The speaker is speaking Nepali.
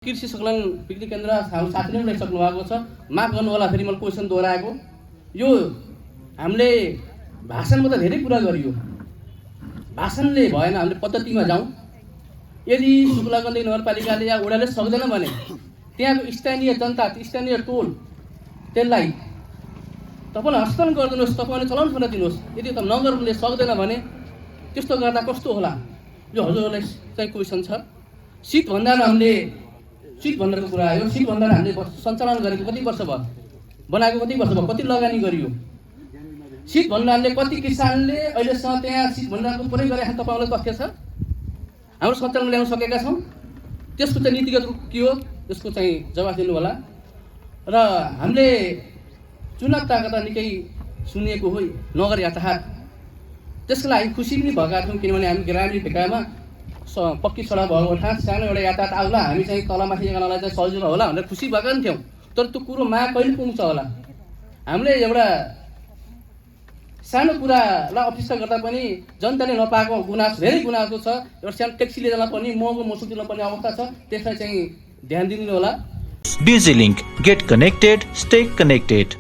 कृषि सङ्कलन बिक्री केन्द्र हाम्रो साथीले पनि ल्याइसक्नु भएको छ। माफ गर्नु होला फेरि मैले क्वेसन दोहोऱ्याएको। यो हामीले भाषणमा त धेरै कुरा गरियो, भाषणले भएन, हामीले पद्धतिमा जाउँ। यदि शुक्लागन्दी नगरपालिकाले या वडाले सक्दैन भने त्यहाँको स्थानीय जनता, स्थानीय टोल त्यसलाई तपाईँले हस्तान्तरण गरिदिनुहोस्, तपाईँले चलाउन गर्न दिनुहोस्। यदि त नगरले सक्दैन भने त्यस्तो गर्दा कस्तो होला, यो हजुरहरूलाई चाहिँ क्वेसन छ। शीत भण्डार हामीले शीत भण्डारको कुरा आयो। शीत भण्डार हामीले सञ्चालन गरेको कति वर्ष भयो, बनाएको कति वर्ष भयो, कति लगानी गरियो। शीत भण्डारले कति किसानले अहिलेसम्म त्यहाँ शीत भण्डारको प्रयोग गरे तपाईँलाई तथ्य छ। हाम्रो सञ्चालन ल्याउन सकेका छौँ। त्यसको चाहिँ नीतिगत रूप के हो, त्यसको चाहिँ जवाफ दिनु होला। र हामीले चुनाव ताकत निकै सुनिएको हो नगर यातायात, त्यसको लागि खुसी पनि भएका थियौँ, किनभने हामी ग्रामीण भेकामा पक्की सडक भएको अर्थात् सानो एउटा यातायात आउला हामी चाहिँ तलमाथि जानलाई चाहिँ सजिलो होला भनेर खुसी भएका पनि थियौँ। तर त्यो कुरो माग कहिले पुग्छ होला। हामीले एउटा सानो कुरालाई अफिसमा गर्दा पनि जनताले नपाएको गुनासो, धेरै गुनासो छ। एउटा सानो ट्याक्सी लिँदा पनि महँगो मसुक दिन पर्ने अवस्था छ, त्यसलाई चाहिँ ध्यान दिनु होला। DigiLink, get connected, stay connected.